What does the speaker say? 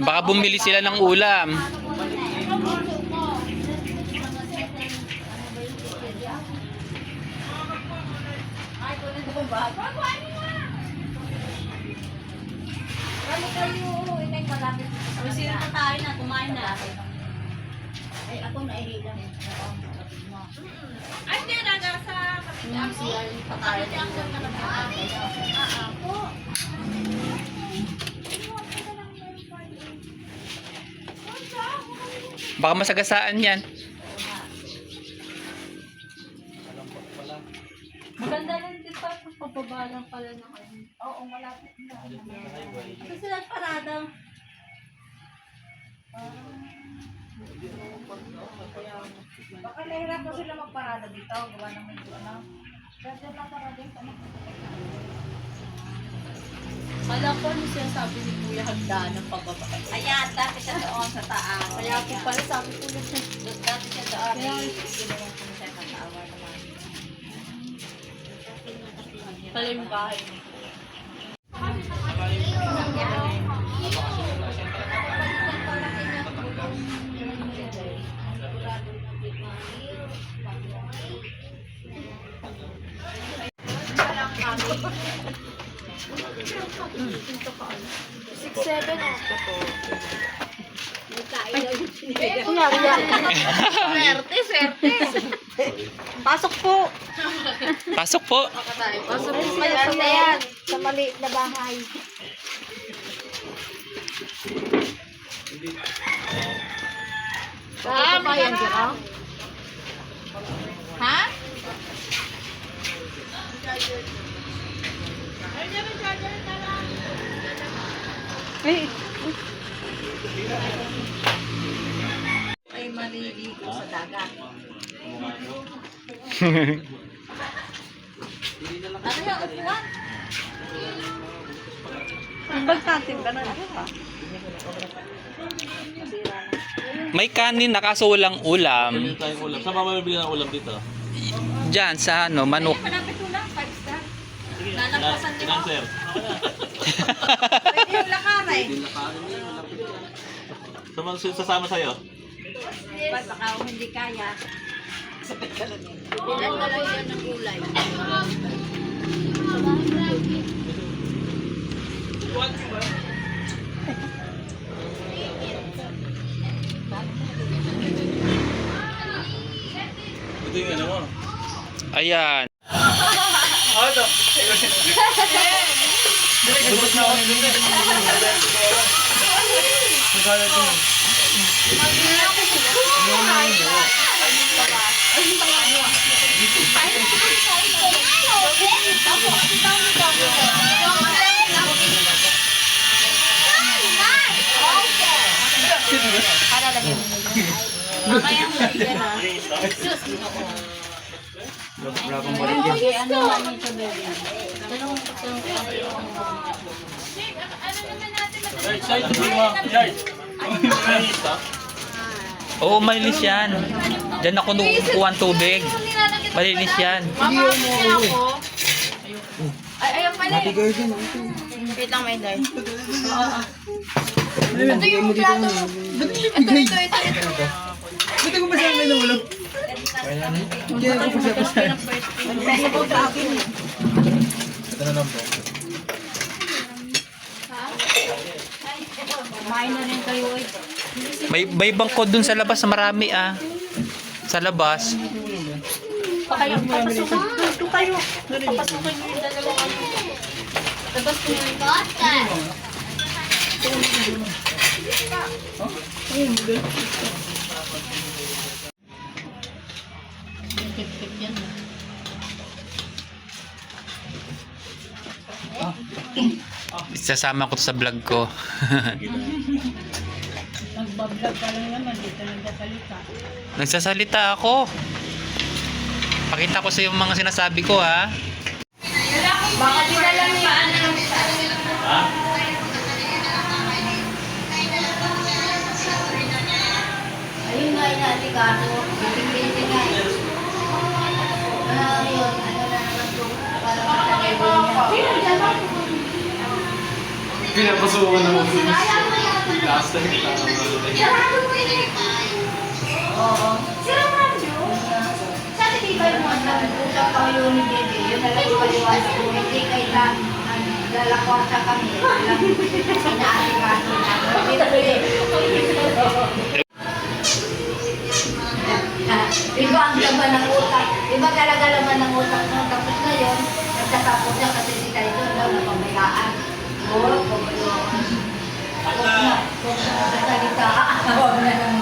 Baka bumili sila ng ulam. Ano kayo? Inay malapit. Sino pa tayo na? Kumain na. Ay, ako nahihila. Ay, hindi na. Nasa kapitang ko. Kapitang ko na ako. Baka masagasaan yan. Maganda lang din pa kung pababa lang pala na kayo. Oo, malapit na. Kasi lang parada. Baka nahirap po sila magparada dito. Gawa naman yung ano. Kasi naparada yung tanong. Kala ko ano siya sabi ni Kuya hagda ng pababa. Ayan, dati siya doon sa taas. Kaya po pala sabi ko na siya. Dati siya doon. Ginawa ko siya pag-aawar naman. Pala yung bahay niya. Swerte. Pasok po. Pasok po. Pasok po kayo sa yan. Sa maliit na bahay. Ah, may yan dyan, oh. Ha? Ay, maliligo sa dagat. Ano yan, upuan? Bagtatin ka na. May kanin na kaso walang ulam. Bili tayong ulam. Saan pa mabibili ng ulam dito? Diyan sa ano, manok. Malapit mo lang, 5 star. Nalagpasan niyo. Financer. Pwede yung lakaray. Sasama sa'yo? Baka hindi kaya. Ilan na lang yan ng gulay. Ito yung ano mo. Ayan. Bubot na ako. Oo, malinis yan. Diyan ako nung kukuha ng tubig. Malinis yan. Ay, ayaw pala eh. Wait lang, may day. Ito yung plato. Ito. Buti ko pa siya may nawala. Hindi ako pa siya pa siya. Pesa po sa akin. Ito na lang po. Kumain na rin kayo eh. May bangko dun sa labas na marami ah. Sa labas. Papasukan. Ito kayo. Papasukan nyo yung dalawang ano. Labas ko yung Isasama ko to sa vlog ko. Nagbablog ka lang naman, dito nagsasalita. Nagsasalita ako. Pakita ko sa iyo mga sinasabi ko ha. Baka di na lang paano. Ha? Ayun nga inaatikaso. Biting-biting nga eh. Ayun, ano na naman ito. Para matalagay niya. Pinapasukan na mo. Last time. Sarado mo yun eh. Oo. Sarado yun. Sabi di ba yung mga nag-usap pa yun ni Dede, yun na lang yung paliwanag ko, hindi kailan lalakwarta kami. Inaasikaso namin. Iba ang laman ng utak. Iba talaga laman ng utak mo. Tapos ngayon, nagtatapos niya kasi si Taito daw na pamayaaan. Oo, pamayaaan. Huwag na. Huwag na. Salita. Huwag na naman.